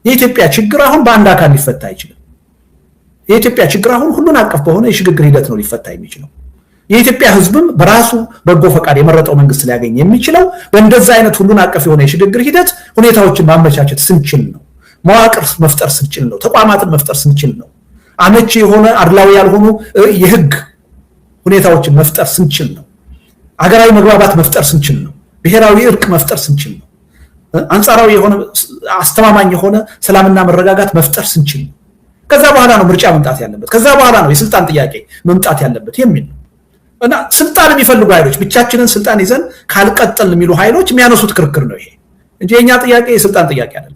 የኢትዮጵያ ችግር አሁን በአንድ አካል ሊፈታ አይችልም። የኢትዮጵያ ችግር አሁን ሁሉን አቀፍ በሆነ የሽግግር ሂደት ነው ሊፈታ የሚችለው። የኢትዮጵያ ህዝብም በራሱ በጎ ፈቃድ የመረጠው መንግስት ሊያገኝ የሚችለው በእንደዛ አይነት ሁሉን አቀፍ የሆነ የሽግግር ሂደት ሁኔታዎችን ማመቻቸት ስንችል ነው። መዋቅር መፍጠር ስንችል ነው። ተቋማትን መፍጠር ስንችል ነው። አመቺ የሆነ አድላዊ ያልሆኑ የህግ ሁኔታዎችን መፍጠር ስንችል ነው። አገራዊ መግባባት መፍጠር ስንችል ነው። ብሔራዊ እርቅ መፍጠር ስንችል ነው። አንጻራዊ የሆነ አስተማማኝ የሆነ ሰላምና መረጋጋት መፍጠር ስንችል ነው። ከዛ በኋላ ነው ምርጫ መምጣት ያለበት። ከዛ በኋላ ነው የስልጣን ጥያቄ መምጣት ያለበት የሚል ነው። እና ስልጣን የሚፈልጉ ኃይሎች ብቻችንን ስልጣን ይዘን ካልቀጠልን የሚሉ ኃይሎች የሚያነሱት ክርክር ነው ይሄ እንጂ የኛ ጥያቄ የስልጣን ጥያቄ አይደለም።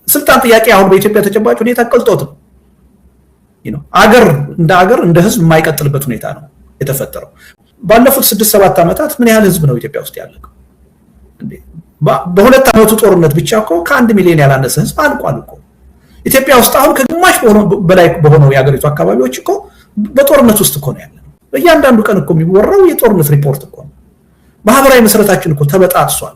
ስልጣን ጥያቄ አሁን በኢትዮጵያ ተጨባጭ ሁኔታ ቀልጦት ነው አገር እንደ ህዝብ የማይቀጥልበት ሁኔታ ነው የተፈጠረው። ባለፉት 6-7 ዓመታት ምን ያህል ህዝብ ነው ኢትዮጵያ ውስጥ ያለው? በሁለት ዓመቱ ጦርነት ብቻ እኮ ከ1 ሚሊዮን ያላነሰ ህዝብ አልቋል እኮ ኢትዮጵያ ውስጥ። አሁን ከግማሽ በላይ በሆነው የሀገሪቱ አካባቢዎች እኮ በጦርነት ውስጥ እኮ ነው ያለው። በእያንዳንዱ ቀን እኮ የሚወራው የጦርነት ሪፖርት እኮ ነው። ማህበራዊ መሰረታችን እኮ ተበጣጥሷል።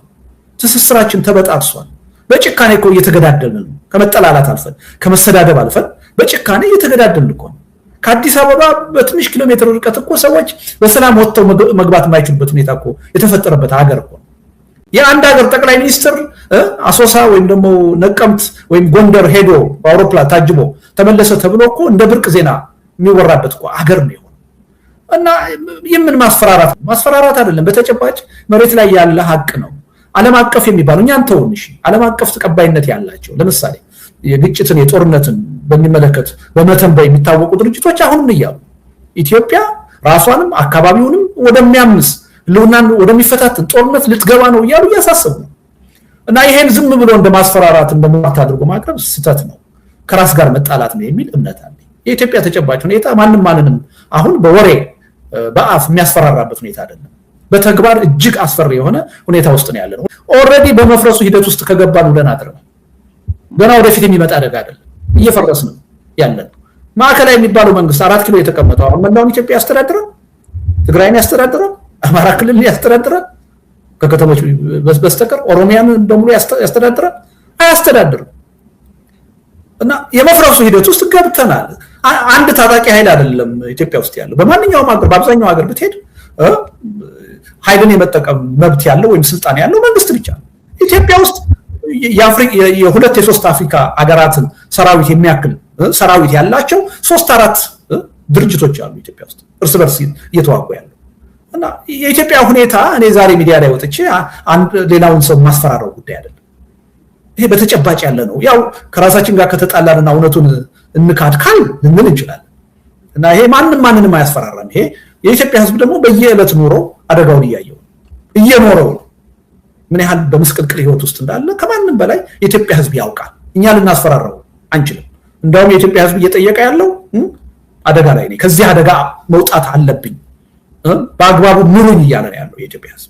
ትስስራችን ተበጣጥሷል። በጭካኔ እኮ እየተገዳደልን ነው። ከመጠላላት አልፈን ከመሰዳደብ አልፈን በጭካኔ እየተገዳደልን እኮ ነው። ከአዲስ አበባ በትንሽ ኪሎ ሜትር ርቀት እኮ ሰዎች በሰላም ወጥተው መግባት የማይችሉበት ሁኔታ እኮ የተፈጠረበት ሀገር እኮ ነው። የአንድ ሀገር ጠቅላይ ሚኒስትር አሶሳ ወይም ደግሞ ነቀምት ወይም ጎንደር ሄዶ በአውሮፕላን ታጅቦ ተመለሰ ተብሎ እኮ እንደ ብርቅ ዜና የሚወራበት እኮ ሀገር ነው። እና የምን ማስፈራራት አይደለም፣ በተጨባጭ መሬት ላይ ያለ ሀቅ ነው። ዓለም አቀፍ የሚባለው እኛን ተውን እሺ፣ ዓለም አቀፍ ተቀባይነት ያላቸው ለምሳሌ የግጭትን የጦርነትን በሚመለከት በመተንበይ የሚታወቁ ድርጅቶች አሁንም እያሉ ኢትዮጵያ ራሷንም አካባቢውንም ወደሚያምስ ህልውናን ወደሚፈታተን ጦርነት ልትገባ ነው እያሉ እያሳሰቡ ነው። እና ይሄን ዝም ብሎ እንደማስፈራራት እንደማት አድርጎ ማቅረብ ስህተት ነው፣ ከራስ ጋር መጣላት ነው የሚል እምነት አለ። የኢትዮጵያ ተጨባጭ ሁኔታ ማንንም አሁን በወሬ በአፍ የሚያስፈራራበት ሁኔታ አይደለም። በተግባር እጅግ አስፈሪ የሆነ ሁኔታ ውስጥ ነው ያለነው። ኦልሬዲ በመፍረሱ ሂደት ውስጥ ከገባን ብለን አድርገን ገና ወደፊት የሚመጣ አደጋ አይደለም፣ እየፈረስን ነው ያለን። ማዕከላዊ የሚባለው መንግስት 4 ኪሎ የተቀመጠው አሁን መላውን ኢትዮጵያ ያስተዳድራል፣ ትግራይን ያስተዳድራል፣ አማራ ክልልን ያስተዳድራል፣ ከከተሞች በስተቀር ኦሮሚያን በሙሉ ያስተዳድራል? አያስተዳድርም። እና የመፍረሱ ሂደት ውስጥ ገብተናል። አንድ ታጣቂ ኃይል አይደለም ኢትዮጵያ ውስጥ ያለው። በማንኛውም ሀገር በአብዛኛው ሀገር ብትሄድ ኃይልን የመጠቀም መብት ያለው ወይም ስልጣን ያለው መንግስት ብቻ ነው። ኢትዮጵያ ውስጥ የ2-3 አፍሪካ ሀገራትን ሰራዊት የሚያክል ሰራዊት ያላቸው 3-4 ድርጅቶች አሉ ኢትዮጵያ ውስጥ እርስ በርስ እየተዋጉ ያሉ። እና የኢትዮጵያ ሁኔታ እኔ ዛሬ ሚዲያ ላይ ወጥቼ ሌላውን ሰው ማስፈራራው ጉዳይ አይደለም። ይሄ በተጨባጭ ያለ ነው። ያው ከራሳችን ጋር ከተጣላንና እውነቱን እንካድካል ልንል እንችላለን። እና ይሄ ማንንም አያስፈራራም። ይሄ የኢትዮጵያ ህዝብ ደግሞ በየዕለት ኑሮ አደጋውን እየኖረው ነው። ምን ያህል በመስቀልቅል ህይወት ውስጥ እንዳለ ከማንም በላይ የኢትዮጵያ ህዝብ ያውቃል። እኛ ልናስፈራራው አንችልም። እንደውም የኢትዮጵያ ህዝብ እየጠየቀ ያለው አደጋ ላይ ነኝ፣ ከዚህ አደጋ መውጣት አለብኝ፣ በአግባቡ ኑሩኝ እያለ ነው ያለው የኢትዮጵያ ህዝብ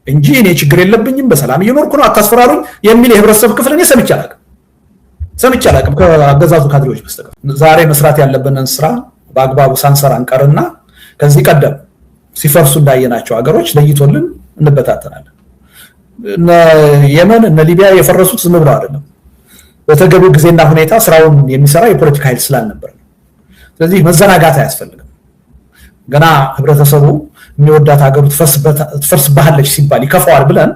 እንጂ እኔ ችግር የለብኝም በሰላም እየኖርኩ ነው አታስፈራሩኝ የሚል የህብረተሰብ ክፍል እኔ ሰምቼ አላውቅም ከአገዛዙ ካድሬዎች በስተቀር። ዛሬ መስራት ያለብንን ስራ በአግባቡ ሳንሰራ እንቀርና ከዚህ ቀደም ሲፈርሱ እንዳየናቸው ሀገሮች ለይቶልን እንበታተናለን። የመን እነ ሊቢያ የፈረሱት ዝም ብለው አይደለም፣ በተገቢው ጊዜና ሁኔታ ስራውን የሚሰራ የፖለቲካ ኃይል ስላልነበር ነው። ስለዚህ መዘናጋት አያስፈልግም። ገና ህብረተሰቡ የሚወዳት ሀገሩ ትፈርስብሃለች ሲባል ይከፋዋል ብለን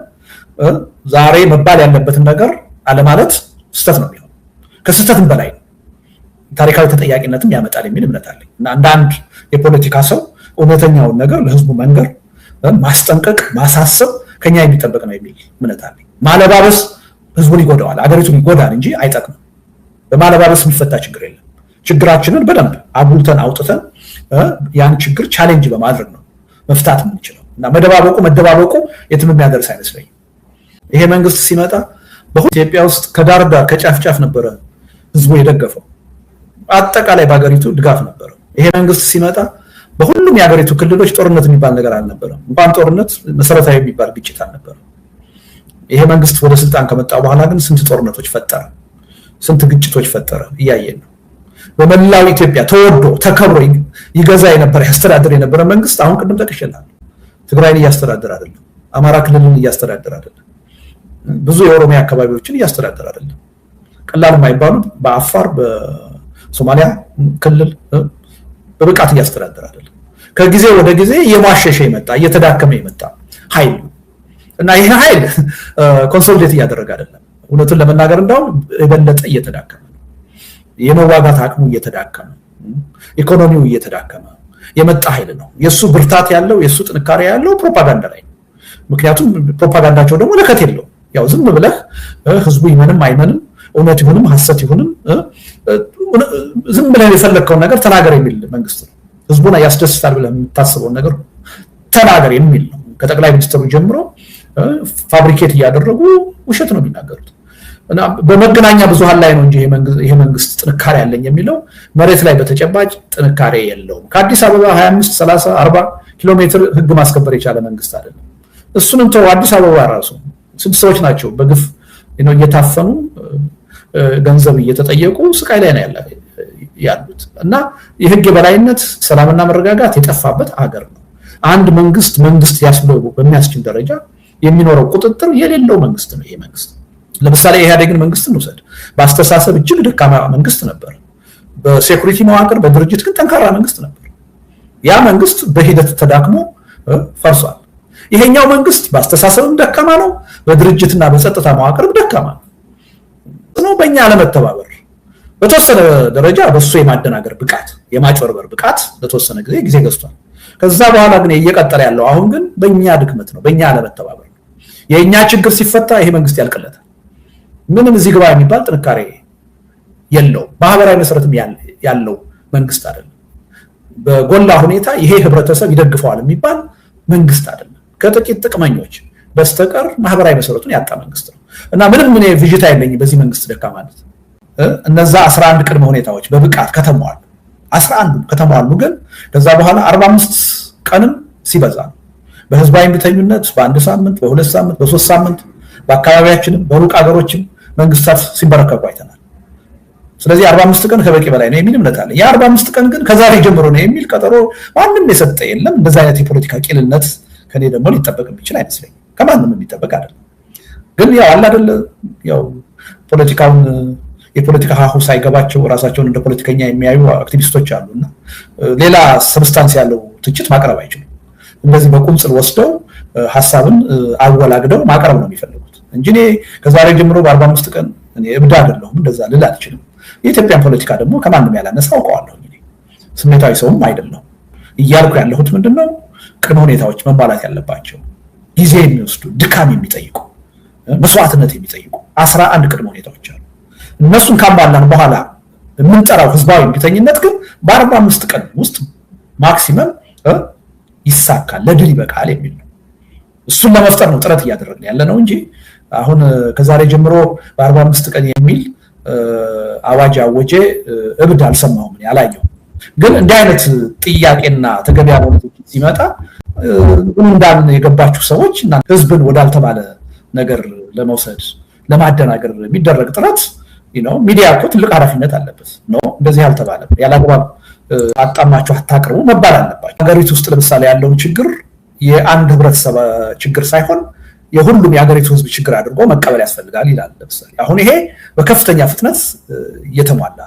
ዛሬ መባል ያለበትን ነገር አለማለት ስህተት ነው የሚሆነው። ከስህተትም በላይ ታሪካዊ ተጠያቂነትም ያመጣል የሚል እምነት አለኝ። እና አንዳንድ የፖለቲካ ሰው እውነተኛውን ነገር ለህዝቡ መንገር፣ ማስጠንቀቅ፣ ማሳሰብ ከኛ የሚጠበቅ ነው የሚል እምነት አለኝ። ማለባበስ ህዝቡን ይጎዳዋል፣ አገሪቱን ይጎዳል እንጂ አይጠቅምም። በማለባበስ የሚፈታ ችግር የለም። ችግራችንን በደንብ አጉልተን አውጥተን ያን ችግር ቻሌንጅ በማድረግ ነው መፍታት የምንችለው። እና መደባበቁ የትም የሚያደርስ አይመስለኝም። ይሄ መንግስት ሲመጣ በኢትዮጵያ ውስጥ ከዳር ዳር ከጫፍ ጫፍ ነበረ ህዝቡ የደገፈው፣ አጠቃላይ በሀገሪቱ ድጋፍ ነበረ። ይሄ መንግስት ሲመጣ በሁሉም የሀገሪቱ ክልሎች ጦርነት የሚባል ነገር አልነበረም። እንኳን ጦርነት መሰረታዊ የሚባል ግጭት አልነበረም። ይሄ መንግስት ወደ ስልጣን ከመጣ በኋላ ግን ስንት ጦርነቶች ፈጠረ፣ ስንት ግጭቶች ፈጠረ እያየን ነው። በመላው ኢትዮጵያ ተወዶ ተከብሮ ይገዛ የነበረ ያስተዳድር የነበረ መንግስት አሁን ቅድም ጠቅሼልሃለሁ፣ ትግራይን እያስተዳደረ አይደለም፣ አማራ ክልልን እያስተዳደረ አይደለም፣ ብዙ የኦሮሚያ አካባቢዎችን እያስተዳደረ አይደለም። ቀላል የማይባሉ በአፋር በሶማሊያ ክልል በብቃት እያስተዳደረ አይደለም። ከጊዜ ወደ ጊዜ የማሸሸ ይመጣ እየተዳከመ ይመጣ ኃይል እና ይሄ ኃይል ኮንሶሊዴት እያደረገ አይደለም። እውነቱን ለመናገር እንደው የበለጠ እየተዳከመ ነው። የመዋጋት አቅሙ እየተዳከመ፣ ኢኮኖሚው እየተዳከመ የመጣ ኃይል ነው። የሱ ብርታት ያለው የሱ ጥንካሬ ያለው ፕሮፓጋንዳ ላይ ነው። ምክንያቱም ፕሮፓጋንዳቸው ደግሞ ለከት የለው። ያው ዝም ብለህ ህዝቡ ይመንም አይመንም እውነት ይሁንም ሐሰት ይሁንም ዝም ብለህ የፈለከውን ነገር ተናገር የሚል መንግስት ነው። ህዝቡን ያስደስታል ብለህ የምታስበውን ነገር ተናገር የሚል ነው። ከጠቅላይ ሚኒስትሩ ጀምሮ ፋብሪኬት እያደረጉ ውሸት ነው የሚናገሩት። እና በመገናኛ ብዙሃን ላይ ነው እንጂ ይሄ መንግስት ጥንካሬ ያለኝ የሚለው መሬት ላይ በተጨባጭ ጥንካሬ የለውም። ከአዲስ አበባ 25 30 40 ኪሎ ሜትር ህግ ማስከበር የቻለ መንግስት አይደለም። እሱንም ተው አዲስ አበባ ራሱ ስንት ሰዎች ናቸው በግፍ እየታፈኑ ገንዘብ እየተጠየቁ ስቃይ ላይ ነው ያሉት። እና የህግ የበላይነት ሰላምና መረጋጋት የጠፋበት ሀገር ነው። አንድ መንግስት ያስብለው በሚያስችል ደረጃ የሚኖረው ቁጥጥር የሌለው መንግስት ነው ይሄ መንግስት። ለምሳሌ ኢህአዴግን መንግስት እንውሰድ። በአስተሳሰብ እጅግ ደካማ መንግስት ነበር። በሴኩሪቲ መዋቅር በድርጅት ግን ጠንካራ መንግስት ነበር። ያ መንግስት በሂደት ተዳክሞ ፈርሷል። ይሄኛው መንግስት በአስተሳሰብም ደካማ ነው፣ በድርጅትና በጸጥታ መዋቅርም ደካማ ነው። በእኛ አለመተባበር በተወሰነ ደረጃ በሱ የማደናገር ብቃት የማጭበርበር ብቃት ለተወሰነ ጊዜ ገዝቷል። ከዛ በኋላ ግን እየቀጠለ ያለው አሁን ግን በእኛ ድክመት ነው፣ በእኛ አለመተባበር ነው። የእኛ ችግር ሲፈታ ይሄ መንግስት ያልቀለታል። ምንም እዚህ ግባ የሚባል ጥንካሬ የለው። ማህበራዊ መሰረትም ያለው መንግስት አይደለም። በጎላ ሁኔታ ይሄ ህብረተሰብ ይደግፈዋል የሚባል መንግስት አይደለም። ከጥቂት ጥቅመኞች በስተቀር ማህበራዊ መሰረቱን ያጣ መንግስት ነው። እና ምንም ምን ቪዥታ የለኝም በዚህ መንግስት ደካማነት። እነዛ 11 ቅድመ ሁኔታዎች በብቃት ከተሟሉ 11 ከተሟሉ ግን ከዛ በኋላ 45 ቀንም ሲበዛ ነው በህዝባዊ እምቢተኝነት በአንድ ሳምንት በሁለት ሳምንት በሶስት ሳምንት በአካባቢያችንም በሩቅ ሀገሮችም መንግስታት ሲበረከኩ አይተናል። ስለዚህ 45 ቀን ከበቂ በላይ ነው የሚል እምነት አለ። ያ 45 ቀን ግን ከዛሬ ጀምሮ ነው የሚል ቀጠሮ ማንም የሰጠ የለም። እንደዛ አይነት የፖለቲካ ቂልነት ከኔ ደግሞ ሊጠበቅ የሚችል አይመስለኝም። ከማንም የሚጠበቅ አይደለም። ግን ያው አለ አይደል ያው ፖለቲካውን የፖለቲካ ሀሁ ሳይገባቸው ራሳቸውን እንደ ፖለቲከኛ የሚያዩ አክቲቪስቶች አሉና ሌላ ሰብስታንስ ያለው ትችት ማቅረብ አይችሉም። እንደዚህ በቁምጽል ወስደው ሐሳብን አወላግደው ማቅረብ ነው የሚፈልጉት እንጂ እኔ ከዛሬ ጀምሮ በ45 ቀን እኔ እብድ አይደለሁም እንደዛ ልል አልችልም። የኢትዮጵያን ፖለቲካ ደግሞ ከማንም ያላነሳ አውቀዋለሁ። እኔ ስሜታዊ ሰውም አይደለሁም። እያልኩ ያለሁት ምንድነው ቅድመ ሁኔታዎች መሟላት ያለባቸው ጊዜ የሚወስዱ ድካም የሚጠይቁ መስዋዕትነት የሚጠይቁ 11 ቅድመ ሁኔታዎች አሉ። እነሱን ካሟላን በኋላ የምንጠራው ህዝባዊ እምቢተኝነት ግን በ45 ቀን ውስጥ ማክሲመም ይሳካል ለድል ይበቃል የሚል ነው። እሱን ለመፍጠር ነው ጥረት እያደረግን ያለ ነው እንጂ አሁን ከዛሬ ጀምሮ በ45 ቀን የሚል አዋጅ አወጀ እብድ አልሰማሁም ያላየው። ግን እንዲህ አይነት ጥያቄና ተገቢ ያልሆነ ሲመጣ እንዳን የገባችሁ ሰዎች እና ህዝብን ወዳልተባለ ነገር ለመውሰድ ለማደናገር የሚደረግ ጥረት ሚዲያ እኮ ትልቅ ኃላፊነት አለበት ነው። እንደዚህ አልተባለም ያላግባብ አጣማችሁ አታቅርቡ መባል አለባችሁ። ሀገሪቱ ውስጥ ለምሳሌ ያለውን ችግር የአንድ ህብረተሰብ ችግር ሳይሆን የሁሉም የሀገሪቱ ህዝብ ችግር አድርጎ መቀበል ያስፈልጋል ይላል። ለምሳሌ አሁን ይሄ በከፍተኛ ፍጥነት እየተሟላ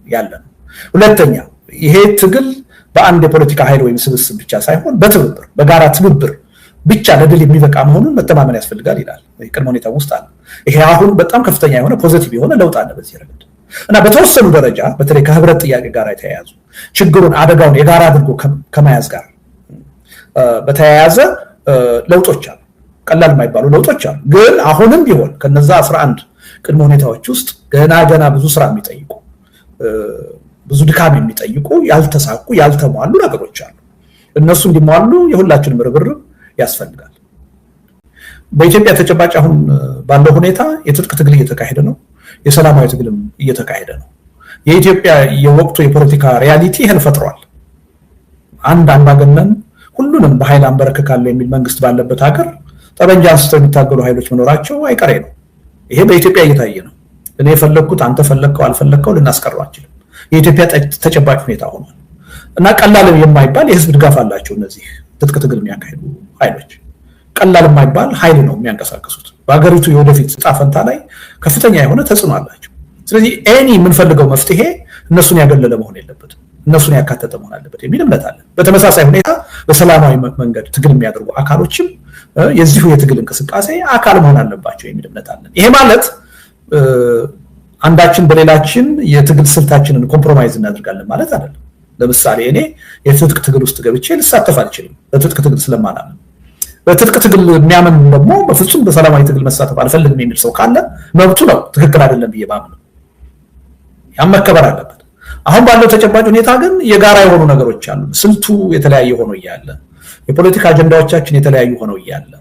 ያለ ነው። ሁለተኛ ይሄ ትግል በአንድ የፖለቲካ ኃይል ወይም ስብስብ ብቻ ሳይሆን በትብብር በጋራ ትብብር ብቻ ለድል የሚበቃ መሆኑን መተማመን ያስፈልጋል ይላል። ቅድመ ሁኔታ ውስጥ አለ። ይሄ አሁን በጣም ከፍተኛ የሆነ ፖዚቲቭ የሆነ ለውጥ አለ በዚህ ረገድ እና በተወሰኑ ደረጃ በተለይ ከህብረት ጥያቄ ጋር የተያያዙ ችግሩን አደጋውን የጋራ አድርጎ ከመያዝ ጋር በተያያዘ ለውጦች አሉ። ቀላል የማይባሉ ለውጦች አሉ። ግን አሁንም ቢሆን ከነዛ 11 ቅድመ ሁኔታዎች ውስጥ ገና ብዙ ስራ የሚጠይቁ ብዙ ድካም የሚጠይቁ ያልተሳኩ ያልተሟሉ ነገሮች አሉ። እነሱ እንዲሟሉ የሁላችንም ርብርብ ያስፈልጋል። በኢትዮጵያ ተጨባጭ አሁን ባለው ሁኔታ የትጥቅ ትግል እየተካሄደ ነው። የሰላማዊ ትግልም እየተካሄደ ነው። የኢትዮጵያ የወቅቱ የፖለቲካ ሪያሊቲ ይህን ፈጥሯል። አንድ አምባገነን ሁሉንም በኃይል አንበረክካለሁ የሚል መንግስት ባለበት ሀገር ጠበንጃ አንስተው የሚታገሉ ኃይሎች መኖራቸው አይቀሬ ነው። ይሄ በኢትዮጵያ እየታየ ነው። እኔ የፈለግኩት አንተ ፈለግከው አልፈለግከው ልናስቀረው አንችልም። የኢትዮጵያ ተጨባጭ ሁኔታ ሆኗል እና ቀላል የማይባል የህዝብ ድጋፍ አላቸው እነዚህ ትጥቅ ትግል የሚያካሂዱ ኃይሎች። ቀላል የማይባል ኃይል ነው የሚያንቀሳቀሱት። በሀገሪቱ የወደፊት ዕጣ ፈንታ ላይ ከፍተኛ የሆነ ተጽዕኖ አላቸው። ስለዚህ ኤኒ የምንፈልገው መፍትሄ እነሱን ያገለለ መሆን የለበትም እነሱን ያካተተ መሆን አለበት የሚል እምነት አለ በተመሳሳይ ሁኔታ በሰላማዊ መንገድ ትግል የሚያደርጉ አካሎችም የዚሁ የትግል እንቅስቃሴ አካል መሆን አለባቸው የሚል እምነት አለ ይሄ ማለት አንዳችን በሌላችን የትግል ስልታችንን ኮምፕሮማይዝ እናደርጋለን ማለት አይደለም ለምሳሌ እኔ የትጥቅ ትግል ውስጥ ገብቼ ልሳተፍ አልችልም በትጥቅ ትግል ስለማናምን በትጥቅ ትግል የሚያምን ደግሞ በፍጹም በሰላማዊ ትግል መሳተፍ አልፈልግም የሚል ሰው ካለ መብቱ ነው ትክክል አይደለም ብዬ ማምን ያም መከበር አለበት አሁን ባለው ተጨባጭ ሁኔታ ግን የጋራ የሆኑ ነገሮች አሉ ስልቱ የተለያየ ሆኖ ይያለ የፖለቲካ አጀንዳዎቻችን የተለያዩ ሆነው ይያለ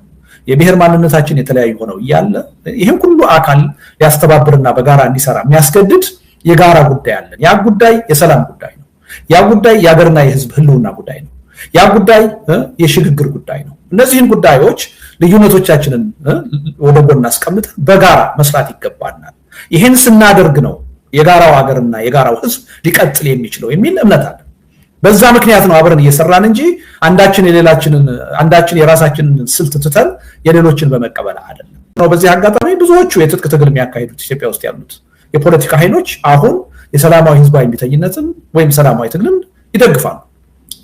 የብሔር ማንነታችን የተለያዩ ሆነው ይያለ ይሄን ሁሉ አካል ያስተባብርና በጋራ እንዲሰራ የሚያስገድድ የጋራ ጉዳይ አለ ያ ጉዳይ የሰላም ጉዳይ ነው ያ ጉዳይ የሀገርና የህዝብ ህልውና ጉዳይ ነው ያ ጉዳይ የሽግግር ጉዳይ ነው እነዚህን ጉዳዮች ልዩነቶቻችንን ወደ ጎን አስቀምጠን በጋራ መስራት ይገባናል ይሄን ስናደርግ ነው የጋራው ሀገርና የጋራው ህዝብ ሊቀጥል የሚችለው የሚል እምነት አለ በዛ ምክንያት ነው አብረን እየሰራን እንጂ አንዳችን የራሳችንን ስልት ትተን የሌሎችን በመቀበል አይደለም ነው በዚህ አጋጣሚ ብዙዎቹ የትጥቅ ትግል የሚያካሂዱት ኢትዮጵያ ውስጥ ያሉት የፖለቲካ ኃይሎች አሁን የሰላማዊ ህዝባዊ እምቢተኝነትን ወይም ሰላማዊ ትግልን ይደግፋሉ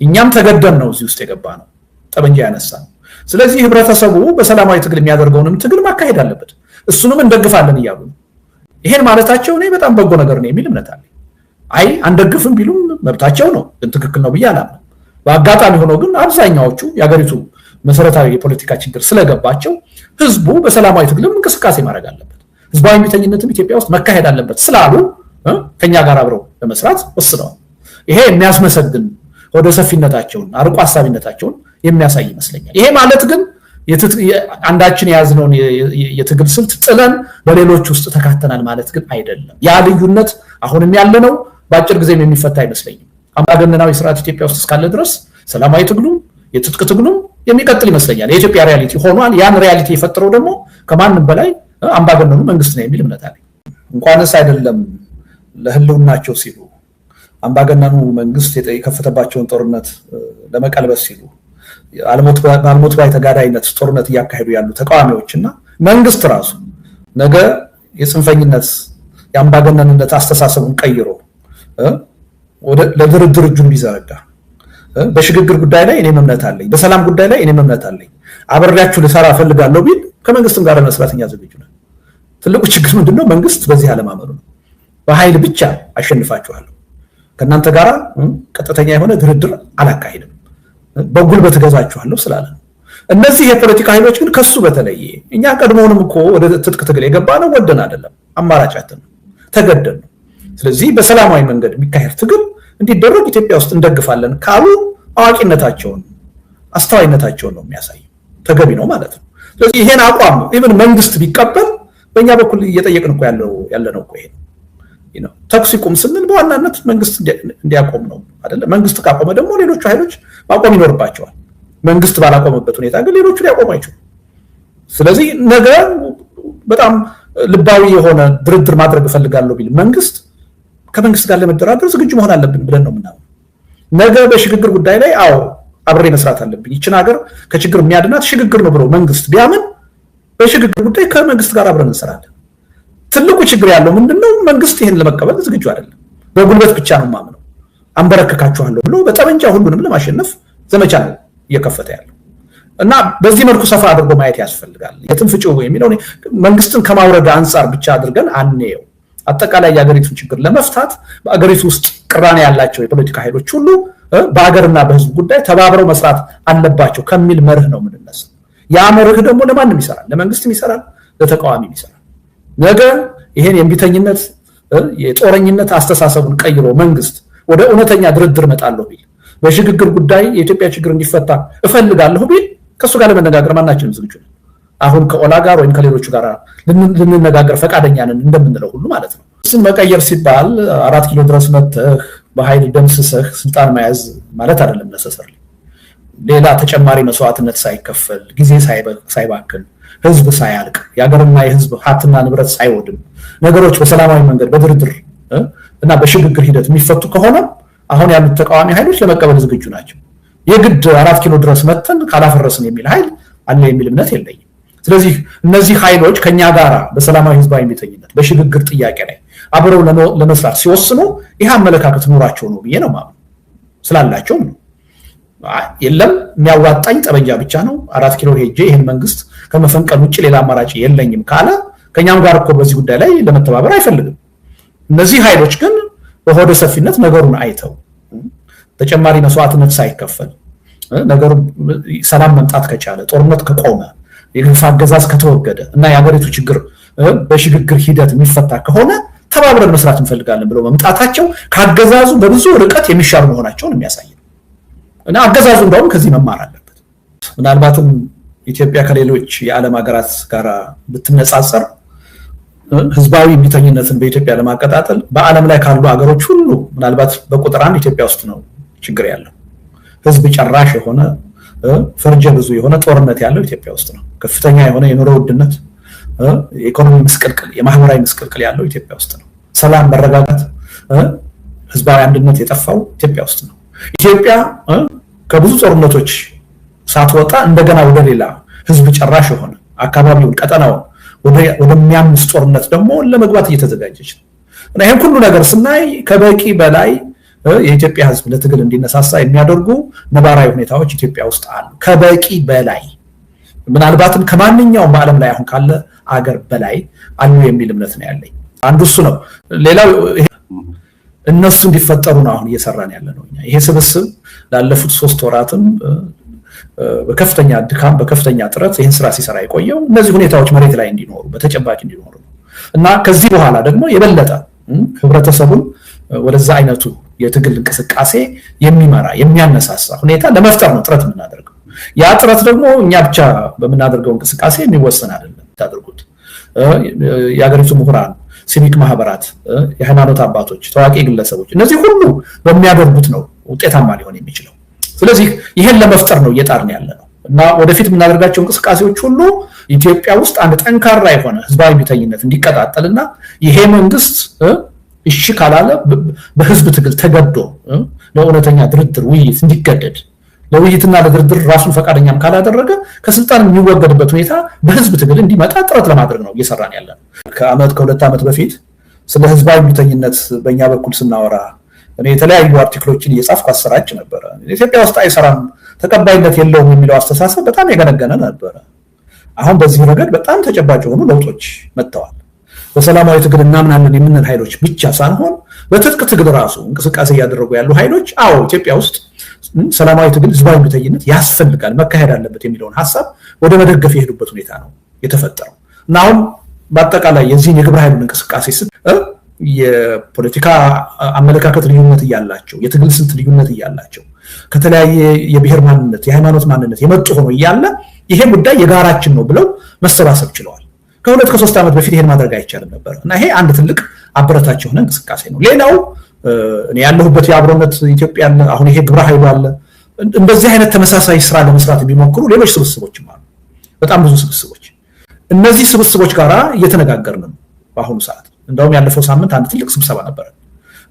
እኛም ተገደን ነው እዚህ ውስጥ የገባ ነው ጠበንጃ ያነሳን ስለዚህ ህብረተሰቡ በሰላማዊ ትግል የሚያደርገውንም ትግል ማካሄድ አለበት እሱንም እንደግፋለን ይያሉ ይሄን ማለታቸው ነው በጣም በጎ ነገር ነው የሚል እምነት አለ አይ አንደግፍም ቢሉም መብታቸው ነው ግን ትክክል ነው ብያለሁ በአጋጣሚ ሆኖ ግን አብዛኛዎቹ ያገሪቱ መሰረታዊ የፖለቲካ ችግር ስለገባቸው ህዝቡ በሰላማዊ ትግልም እንቅስቃሴ ማድረግ አለበት ህዝባዊ እምቢተኝነትም ኢትዮጵያ ውስጥ መካሄድ አለበት ስላሉ ከኛ ጋር አብረው ለመስራት ወስነዋል ይሄ የሚያስመሰግን ወደ ሰፊነታቸውን አርቆ ሐሳቢነታቸውን የሚያሳይ ይመስለኛል ይሄ ማለት ግን አንዳችን ያዝነውን የትግል ስልት ጥለን በሌሎች ውስጥ ተካተናል ማለት ግን አይደለም ያ ልዩነት አሁንም ያለነው በአጭር ጊዜ የሚፈታ አይመስለኝም አምባገነናዊ ስርዓት ኢትዮጵያ ውስጥ እስካለ ድረስ ሰላማዊ ትግሉም የትጥቅ ትግሉም የሚቀጥል ይመስለኛል የኢትዮጵያ ሪያሊቲ ሆኗል ያን ሪያሊቲ የፈጠረው ደግሞ ከማንም በላይ አምባገነኑ መንግስት ነው የሚል እምነት አለኝ እንኳንስ አይደለም ለህልውናቸው ሲሉ አምባገነኑ መንግስት የከፈተባቸውን ጦርነት ለመቀልበስ ሲሉ አልሞት ባይ ተጋዳይነት ጦርነት ያካሄዱ ያሉ ተቃዋሚዎችና መንግስት ራሱ ነገ የጽንፈኝነት የአምባገነንነት አስተሳሰቡን ቀይሮ ወደ ለድርድር እጁን ቢዘረጋ በሽግግር ጉዳይ ላይ እኔም እምነት አለኝ በሰላም ጉዳይ ላይ እኔም እምነት አለኝ አብሬያችሁ ልሰራ ፈልጋለሁ ቢል ከመንግስትም ጋር መስራትኛ ዝግጁ ነን ትልቁ ችግር ምንድነው መንግስት በዚህ አለማመኑ ነው በኃይል ብቻ አሸንፋችኋለሁ ከናንተ ጋር ቀጥተኛ የሆነ ድርድር አላካሄድም በጉልበት ገዛችኋለሁ ስላለ እነዚህ የፖለቲካ ኃይሎች ግን ከሱ በተለየ እኛ ቀድሞውንም እኮ ወደ ትጥቅ ትግል የገባነው ወደን አይደለም አማራጫችን ተገደን ስለዚህ በሰላማዊ መንገድ የሚካሄድ ትግል እንዲደረግ ኢትዮጵያ ውስጥ እንደግፋለን ካሉ አዋቂነታቸውን አስተዋይነታቸውን ነው የሚያሳየው ተገቢ ነው ማለት ነው ስለዚህ ይሄን አቋም ኢቭን መንግስት ቢቀበል በእኛ በኩል እየጠየቅን እኮ ያለነው እኮ ይሄ ነው ተኩስ ይቁም ስንል በዋናነት መንግስት እንዲያቆም ነው አይደል መንግስት ካቆመ ደግሞ ሌሎች ኃይሎች ማቆም ይኖርባቸዋል መንግስት ባላቆመበት ሁኔታ ግን ሌሎቹ ሊያቆሙ አይችሉም ስለዚህ ነገ በጣም ልባዊ የሆነ ድርድር ማድረግ ፈልጋለሁ ቢል መንግስት ከመንግስት ጋር ለመደራደር ዝግጁ መሆን አለብን ብለን ነው ምናምን ነገ በሽግግር ጉዳይ ላይ አዎ አብሬ መስራት አለብኝ ይችን ሀገር ከችግር የሚያድናት ሽግግር ነው ብሎ መንግስት ቢያምን በሽግግር ጉዳይ ከመንግስት ጋር አብረን እንሰራለን ትልቁ ችግር ያለው ምንድነው መንግስት ይሄን ለመቀበል ዝግጁ አይደለም በጉልበት ብቻ ነው ማምነው አንበረከካችኋለሁ ብሎ በጠመንጃ ሁሉንም ለማሸነፍ ዘመቻ ነው እየከፈተ ያለው እና በዚህ መልኩ ሰፋ አድርጎ ማየት ያስፈልጋል የትንፍጭው የሚለው መንግስትን ከማውረድ አንፃር ብቻ አድርገን አንየው አጠቃላይ የሀገሪቱን ችግር ለመፍታት በአገሪቱ ውስጥ ቅራኔ ያላቸው የፖለቲካ ኃይሎች ሁሉ በአገርና በህዝብ ጉዳይ ተባብረው መስራት አለባቸው ከሚል መርህ ነው የምንነሳው ያ መርህ ደግሞ ለማንም ይሰራል ለመንግስትም ይሰራል ለተቃዋሚም ይሰራል ነገ ይሄን የእምቢተኝነት የጦረኝነት አስተሳሰቡን ቀይሮ መንግስት ወደ እውነተኛ ድርድር መጣለሁ ቢል በሽግግር ጉዳይ የኢትዮጵያ ችግር እንዲፈታ እፈልጋለሁ ቢል ከሱ ጋር ለመነጋገር ማናችንም ዝግጁ ነን አሁን ከኦላ ጋር ወይም ከሌሎቹ ጋር ልንነጋገር ፈቃደኛ ነን እንደምንለው ሁሉ ማለት ነው ስም መቀየር ሲባል 4 ኪሎ ድረስ መጥተህ በኃይል ደምስሰህ ስልጣን መያዝ ማለት አይደለም necessarily ሌላ ተጨማሪ መስዋዕትነት ሳይከፈል ጊዜ ሳይባክን ህዝብ ሳያልቅ ያገርና የህዝብ ሀብትና ንብረት ሳይወድም ነገሮች በሰላማዊ መንገድ በድርድር እና በሽግግር ሂደት የሚፈቱ ከሆነ አሁን ያሉት ተቃዋሚ ኃይሎች ለመቀበል ዝግጁ ናቸው የግድ 4 ኪሎ ድረስ መጥተን ካላፈረስን የሚል ኃይል አለ የሚል እምነት የለኝም ስለዚህ እነዚህ ኃይሎች ከኛ ጋር በሰላማዊ ህዝባዊ እምቢተኝነት በሽግግር ጥያቄ ላይ አብረው ለመስራት ሲወስኑ ይሄ አመለካከት ኑራቸው ነው ብዬ ነው ማለት ስላላቸው ነው። የለም የሚያዋጣኝ ጠበንጃ ብቻ ነው 4 ኪሎ ሄጄ ይሄን መንግስት ከመፈንቀል ውጭ ሌላ አማራጭ የለኝም ካለ ከኛም ጋር እኮ በዚህ ጉዳይ ላይ ለመተባበር አይፈልግም። እነዚህ ኃይሎች ግን በሆደ ሰፊነት ነገሩን አይተው ተጨማሪ መስዋዕትነት ሳይከፈል ነገሩ ሰላም መምጣት ከቻለ ጦርነት ከቆመ የግፍ አገዛዝ ከተወገደ እና የሀገሪቱ ችግር በሽግግር ሂደት የሚፈታ ከሆነ ተባብረን መስራት እንፈልጋለን ብለው መምጣታቸው ካገዛዙ በብዙ ርቀት የሚሻሉ መሆናቸውን የሚያሳይ ነው። እና አገዛዙ እንደውም ከዚህ መማር አለበት። ምናልባትም ኢትዮጵያ ከሌሎች የዓለም ሀገራት ጋር ብትነጻጸር ህዝባዊ ቢተኝነትን በኢትዮጵያ ለማቀጣጠል በዓለም ላይ ካሉ ሀገሮች ሁሉ ምናልባት በቁጥር 1 ኢትዮጵያ ውስጥ ነው ችግር ያለው። ህዝብ ጨራሽ የሆነ ፈርጀ ብዙ የሆነ ጦርነት ያለው ኢትዮጵያ ውስጥ ነው። ከፍተኛ የሆነ የኑሮ ውድነት፣ የኢኮኖሚ ምስቅልቅል፣ የማህበራዊ ምስቅልቅል ያለው ኢትዮጵያ ውስጥ ነው። ሰላም፣ መረጋጋት፣ ህዝባዊ አንድነት የጠፋው ኢትዮጵያ ውስጥ ነው። ኢትዮጵያ ከብዙ ጦርነቶች ሳትወጣ እንደገና ወደ ሌላ ህዝብ ጨራሽ የሆነ አካባቢውን ቀጠናውን ወደሚያምስ ጦርነት ደግሞ ለመግባት እየተዘጋጀች ነው። እና ይሄን ሁሉ ነገር ስናይ ከበቂ በላይ የኢትዮጵያ ህዝብ ለትግል እንዲነሳሳ የሚያደርጉ ነባራዊ ሁኔታዎች ኢትዮጵያ ውስጥ አሉ። ከበቂ በላይ ምናልባትም ከማንኛውም በዓለም ላይ አሁን ካለ አገር በላይ አሉ የሚል እምነት ነው ያለኝ። አንዱ እሱ ነው። ሌላው እነሱ እንዲፈጠሩ ነው አሁን እየሰራን ያለ ነው። ይሄ ስብስብ ላለፉት 3 ወራትም በከፍተኛ ድካም በከፍተኛ ጥረት ይህን ስራ ሲሰራ የቆየው እነዚህ ሁኔታዎች መሬት ላይ እንዲኖሩ በተጨባጭ እንዲኖሩ እና ከዚህ በኋላ ደግሞ የበለጠ ህብረተሰቡን ወደዛ አይነቱ የትግል እንቅስቃሴ የሚመራ የሚያነሳሳ ሁኔታ ለመፍጠር ነው ጥረት የምናደርገው። ያ ጥረት ደግሞ እኛ ብቻ በምናደርገው እንቅስቃሴ የሚወሰን አይደለም። ታደርጉት የሀገሪቱ ምሁራን፣ ሲቪክ ማህበራት፣ የሃይማኖት አባቶች፣ ታዋቂ ግለሰቦች እነዚህ ሁሉ በሚያደርጉት ነው ውጤታማ ሊሆን የሚችለው። ስለዚህ ይሄን ለመፍጠር ነው እየጣርን ያለ ነው እና ወደፊት የምናደርጋቸው እንቅስቃሴዎች ሁሉ ኢትዮጵያ ውስጥ አንድ ጠንካራ የሆነ ህዝባዊ ቢተኝነት እንዲቀጣጠልና ይሄ መንግስት እሺ ካላለ በህዝብ ትግል ተገዶ ለእውነተኛ ድርድር ውይይት እንዲገደድ ለውይይትና ለድርድር ራሱን ፈቃደኛም ካላደረገ ከስልጣን የሚወገድበት ሁኔታ በህዝብ ትግል እንዲመጣ ጥረት ለማድረግ ነው እየሰራን ያለ ነው። ከ2 ዓመት በፊት ስለ ህዝባዊ ቢተኝነት በእኛ በኩል ስናወራ እኔ የተለያዩ አርቲክሎችን እየጻፍኩ አሰራጭ ነበረ። ኢትዮጵያ ውስጥ አይሰራም ተቀባይነት የለውም የሚለው አስተሳሰብ በጣም የገነገነ ነበረ። አሁን በዚህ ረገድ በጣም ተጨባጭ የሆኑ ለውጦች መጥተዋል። በሰላማዊ ትግል እናምናለን የምንል ኃይሎች ብቻ ሳይሆን በትጥቅ ትግል ራሱ እንቅስቃሴ እያደረጉ ያሉ ኃይሎች አዎ ኢትዮጵያ ውስጥ ሰላማዊ ትግል ህዝባዊ ቢተኝነት ያስፈልጋል መካሄድ አለበት የሚለውን ሐሳብ ወደ መደገፍ የሄዱበት ሁኔታ ነው የተፈጠረው እና አሁን በአጠቃላይ የዚህን የግብረ ኃይሉን እንቅስቃሴ የፖለቲካ አመለካከት ልዩነት እያላቸው የትግል ስልት ልዩነት እያላቸው ከተለያየ የብሔር ማንነት የሃይማኖት ማንነት የመጡ ሆኖ እያለ ይሄ ጉዳይ የጋራችን ነው ብለው መሰባሰብ ችለዋል። ከ2-3 ዓመት በፊት ይሄን ማድረግ አይቻልም ነበር እና ይሄ አንድ ትልቅ አበረታች የሆነ እንቅስቃሴ ነው። ሌላው እኔ ያለሁበት የአብሮነት ኢትዮጵያ አሁን ይሄ ግብረ ኃይሉ አለ። እንደዚህ አይነት ተመሳሳይ ስራ ለመስራት የሚሞክሩ ሌሎች ስብስቦችም አሉ፣ በጣም ብዙ ስብስቦች። እነዚህ ስብስቦች ጋራ እየተነጋገርን ነው በአሁኑ ሰዓት። እንደውም ያለፈው ሳምንት አንድ ትልቅ ስብሰባ ነበር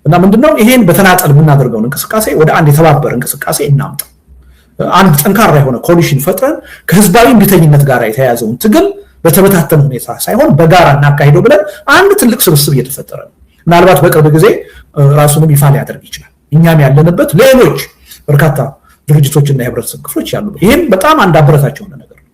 እና ምንድነው ይሄን በተናጠል የምናደርገውን እንቅስቃሴ ወደ አንድ የተባበረ እንቅስቃሴ እናምጣ። አንድ ጠንካራ የሆነ ኮሊሽን ፈጥረን ከህዝባዊ ቢተኝነት ጋር የተያያዘውን ትግል በተበታተነ ሁኔታ ሳይሆን በጋራ እናካሂደው ብለን አንድ ትልቅ ስብስብ እየተፈጠረ ነው። ምናልባት በቅርብ ጊዜ ራሱንም ይፋ ሊያደርግ ይችላል። እኛም ያለንበት ሌሎች በርካታ ድርጅቶችና የህብረተሰብ ክፍሎች ያሉበት ይሄም በጣም አንድ አበረታች የሆነ ነገር ነው።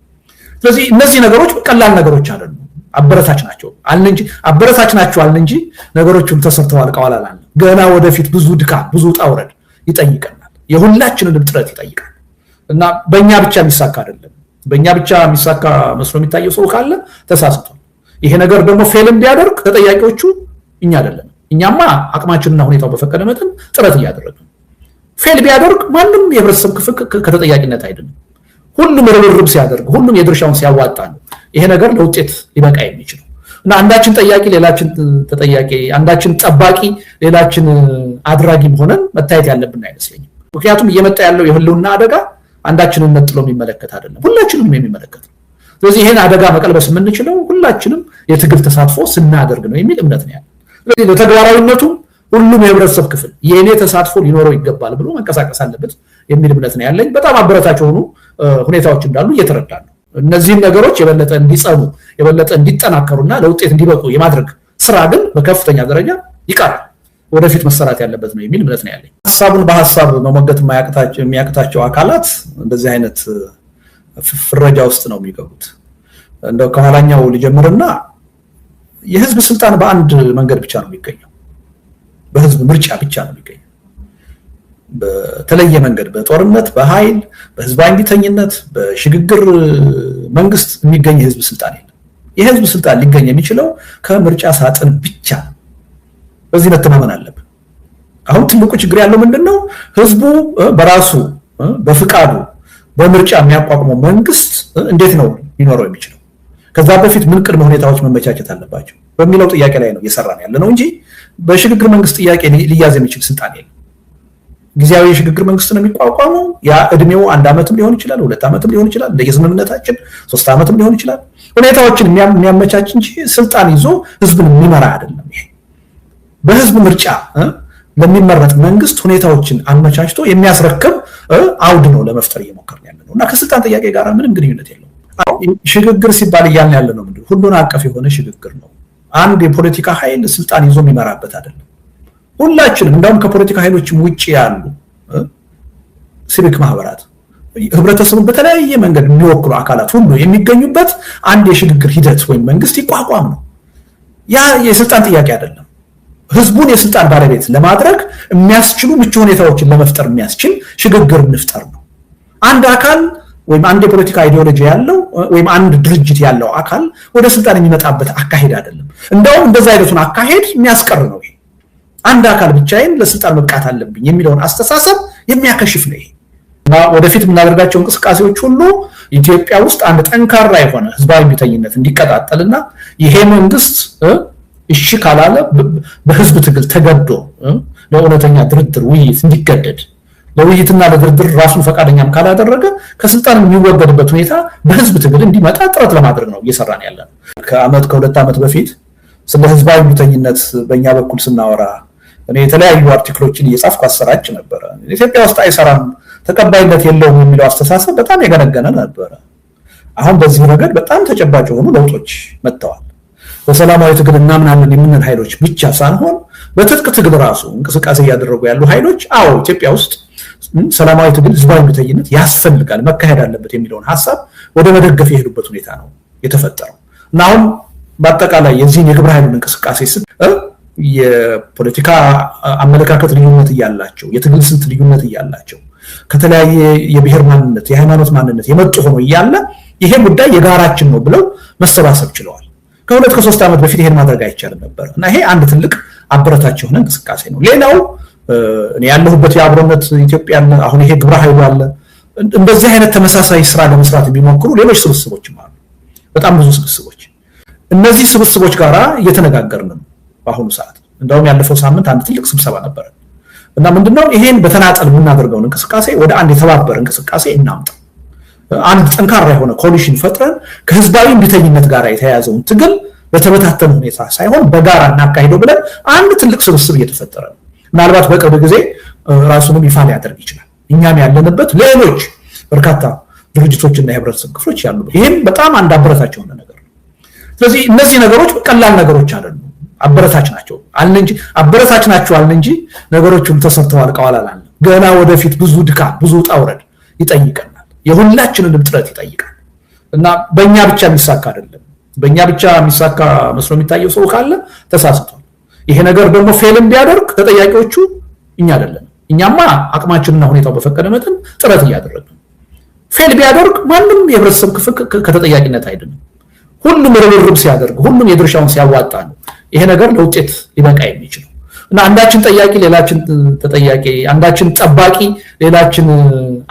ስለዚህ እነዚህ ነገሮች ቀላል ነገሮች አይደሉም፣ አበረታች ናቸው አልን እንጂ አበረታች ናቸው አልን እንጂ ነገሮቹን ተሰርተው አልቀዋል አላለም። ገና ወደፊት ብዙ ድካም ብዙ ውጣ ውረድ ይጠይቀናል፣ የሁላችንንም ጥረት ይጠይቃል እና በእኛ ብቻ የሚሳካ አይደለም። በእኛ ብቻ የሚሳካ መስሎ የሚታየው ሰው ካለ ተሳስቷል። ይሄ ነገር ደግሞ ፌልም ቢያደርግ ተጠያቂዎቹ እኛ አይደለም። እኛማ አቅማችንና ሁኔታው በፈቀደ መጠን ጥረት እያደረግን ፌል ቢያደርግ ማንም የህብረተሰብ ክፍል ከተጠያቂነት አይደለም። ሁሉም ርብርብ ሲያደርግ ሁሉም የድርሻውን ሲያዋጣ ነው ይሄ ነገር ለውጤት ሊበቃ የሚችለው እና አንዳችን ጠያቂ ሌላችን ተጠያቂ፣ አንዳችን ጠባቂ ሌላችን አድራጊ ሆነን መታየት ያለብን አይመስለኝም። ምክንያቱም እየመጣ ያለው የህልውና አደጋ አንዳችንን ነጥሎ የሚመለከት አይደለም፣ ሁላችንም የሚመለከት ነው። ስለዚህ ይሄን አደጋ መቀልበስ የምንችለው ሁላችንም የትግል ተሳትፎ ስናደርግ ነው የሚል እምነት ነው ያለው። ስለዚህ ለተግባራዊነቱ ሁሉም የህብረተሰብ ክፍል የኔ ተሳትፎ ሊኖረው ይገባል ብሎ መንቀሳቀስ አለበት የሚል እምነት ነው ያለኝ። በጣም አበረታች የሆኑ ሁኔታዎች እንዳሉ እየተረዳን ነው። እነዚህም ነገሮች የበለጠ እንዲጸኑ የበለጠ እንዲጠናከሩና ለውጤት እንዲበቁ የማድረግ ስራ ግን በከፍተኛ ደረጃ ይቀራል፣ ወደፊት መሰራት ያለበት ነው የሚል እምነት ነው ያለኝ። ሐሳቡን በሐሳብ መሞገት የሚያቅታቸው አካላት እንደዚህ አይነት ፍረጃ ውስጥ ነው የሚገቡት። እንደው ከኋላኛው ልጀምርና የህዝብ ስልጣን በአንድ መንገድ ብቻ ነው የሚገኘው፣ በህዝብ ምርጫ ብቻ ነው የሚገኘው። በተለየ መንገድ በጦርነት በኃይል በህዝባዊ ቢተኝነት በሽግግር መንግስት የሚገኝ የህዝብ ስልጣን የለም። የህዝብ ስልጣን ሊገኝ የሚችለው ከምርጫ ሳጥን ብቻ ነው። በዚህ መተማመን አለብን። አሁን ትልቁ ችግር ያለው ምንድነው? ህዝቡ በራሱ በፍቃዱ በምርጫ የሚያቋቁመው መንግስት እንዴት ነው ሊኖረው የሚችለው? ከዛ በፊት ምን ቅድመ ሁኔታዎች መመቻቸት አለባቸው በሚለው ጥያቄ ላይ ነው እየሰራን ያለነው እንጂ በሽግግር መንግስት ጥያቄ ሊያዝ የሚችል ስልጣን የለም። ጊዜያዊ የሽግግር መንግስት ነው የሚቋቋመው። ያ እድሜው 1 ዓመትም ሊሆን ይችላል፣ 2 ዓመትም ሊሆን ይችላል፣ እንደየስምምነታችን 3 ዓመትም ሊሆን ይችላል። ሁኔታዎችን የሚያመቻች እንጂ ስልጣን ይዞ ህዝብን የሚመራ አይደለም። ይሄ በህዝብ ምርጫ ለሚመረጥ መንግስት ሁኔታዎችን አመቻችቶ የሚያስረክብ አውድ ነው ለመፍጠር እየሞከርን ያለነው እና ከስልጣን ጥያቄ ጋር ምንም ግንኙነት የለውም። ሽግግር ሲባል እያልን ያለነው ምንድነው? ሁሉን አቀፍ የሆነ ሽግግር ነው። አንድ የፖለቲካ ኃይል ስልጣን ይዞ የሚመራበት አይደለም። ሁላችንም እንደውም ከፖለቲካ ኃይሎችም ውጪ ያሉ ሲቪክ ማህበራት ህብረተሰቡን በተለያየ መንገድ የሚወክሉ አካላት ሁሉ የሚገኙበት አንድ የሽግግር ሂደት ወይም መንግስት ይቋቋም ነው። ያ የስልጣን ጥያቄ አይደለም። ህዝቡን የስልጣን ባለቤት ለማድረግ የሚያስችሉ ምቹ ሁኔታዎችን ለመፍጠር የሚያስችል ሽግግር እንፍጠር ነው። አንድ አካል ወይም አንድ የፖለቲካ አይዲዮሎጂ ያለው ወይም አንድ ድርጅት ያለው አካል ወደ ስልጣን የሚመጣበት አካሄድ አይደለም። እንደውም እንደዛ አይነቱን አካሄድ የሚያስቀር ነው። ይሄ አንድ አካል ብቻዬን ለስልጣን መብቃት አለብኝ የሚለውን አስተሳሰብ የሚያከሽፍ ነው። ይሄ እና ወደፊት የምናደርጋቸው እንቅስቃሴዎች ሁሉ ኢትዮጵያ ውስጥ አንድ ጠንካራ የሆነ ህዝባዊ ቢተኝነት እንዲቀጣጠልና ይሄ መንግስት እሺ ካላለ በህዝብ ትግል ተገዶ ለእውነተኛ ድርድር ውይይት እንዲገደድ ለውይይትና ለድርድር ራሱን ፈቃደኛም ካላደረገ ከስልጣን የሚወገድበት ሁኔታ በህዝብ ትግል እንዲመጣ ጥረት ለማድረግ ነው እየሰራን ያለነው። ከ2 ዓመት በፊት ስለ ህዝባዊ ቢተኝነት በእኛ በኩል ስናወራ እኔ የተለያዩ አርቲክሎችን እየጻፍኩ አሰራጭ ነበረ። ኢትዮጵያ ውስጥ አይሰራም፣ ተቀባይነት የለውም የሚለው አስተሳሰብ በጣም የገነገነ ነበረ። አሁን በዚህ ረገድ በጣም ተጨባጭ የሆኑ ለውጦች መጥተዋል። በሰላማዊ ትግል እናምናለን የምንል ኃይሎች ብቻ ሳይሆን በትጥቅ ትግል ራሱ እንቅስቃሴ እያደረጉ ያሉ ኃይሎች አዎ ኢትዮጵያ ውስጥ ሰላማዊ ትግል ህዝባዊ ቢተኝነት ያስፈልጋል መካሄድ አለበት የሚለውን ሐሳብ ወደ መደገፍ የሄዱበት ሁኔታ ነው የተፈጠረው እና አሁን በአጠቃላይ የዚህን የግብረ ኃይሉን እንቅስቃሴ የፖለቲካ አመለካከት ልዩነት እያላቸው የትግል ስልት ልዩነት እያላቸው ከተለያየ የብሔር ማንነት የሃይማኖት ማንነት የመጡ ሆኖ እያለ ይሄ ጉዳይ የጋራችን ነው ብለው መሰባሰብ ችለዋል። ከ2-3 ዓመት በፊት ይሄን ማድረግ አይቻልም ነበር እና ይሄ አንድ ትልቅ አበረታች የሆነ እንቅስቃሴ ነው። ሌላው እኔ ያለሁበት የአብሮነት ኢትዮጵያ አሁን ይሄ ግብረ ኃይሉ አለ። እንደዚህ አይነት ተመሳሳይ ስራ ለመስራት የሚሞክሩ ሌሎች ስብስቦችም አሉ፣ በጣም ብዙ ስብስቦች። እነዚህ ስብስቦች ጋራ እየተነጋገርን ነው በአሁኑ ሰዓት። እንደውም ያለፈው ሳምንት አንድ ትልቅ ስብሰባ ነበር እና ምንድነው ይሄን በተናጠል የምናደርገውን እንቅስቃሴ ወደ አንድ የተባበረ እንቅስቃሴ እናምጣ። አንድ ጠንካራ የሆነ ኮሊሽን ፈጥረን ከህዝባዊ ቢተኝነት ጋር የተያያዘውን ትግል በተበታተነ ሁኔታ ሳይሆን በጋራ እናካሂደው ብለን አንድ ትልቅ ስብስብ እየተፈጠረ ነው። ምናልባት በቅርብ ጊዜ ራሱንም ይፋ ሊያደርግ ይችላል። እኛም ያለንበት ሌሎች በርካታ ድርጅቶችና የህብረተሰብ ክፍሎች ያሉበት ይህም በጣም አንድ አበረታች የሆነ ነገር ነው። ስለዚህ እነዚህ ነገሮች ቀላል ነገሮች አይደሉም፣ አበረታች ናቸው አልን እንጂ አበረታች ናቸው አልን እንጂ ነገሮቹም ተሰርተው አልቀዋል አላለም። ገና ወደፊት ብዙ ድካም ብዙ ውጣ ውረድ ይጠይቀናል፣ የሁላችንንም ጥረት ይጠይቃል እና በእኛ ብቻ የሚሳካ አይደለም። በእኛ ብቻ የሚሳካ መስሎ የሚታየው ሰው ካለ ተሳስቷል። ይሄ ነገር ደግሞ ፌልም ቢያደርግ ተጠያቂዎቹ እኛ አይደለም። እኛማ አቅማችንና ሁኔታው በፈቀደ መጠን ጥረት እያደረግን ፌል ቢያደርግ ማንም የህብረተሰብ ክፍል ከተጠያቂነት አይደለም። ሁሉም ርብርብ ሲያደርግ ሁሉም የድርሻውን ሲያዋጣ ነው ይሄ ነገር ለውጤት ሊበቃ የሚችለው እና አንዳችን ጠያቂ ሌላችን ተጠያቂ፣ አንዳችን ጠባቂ ሌላችን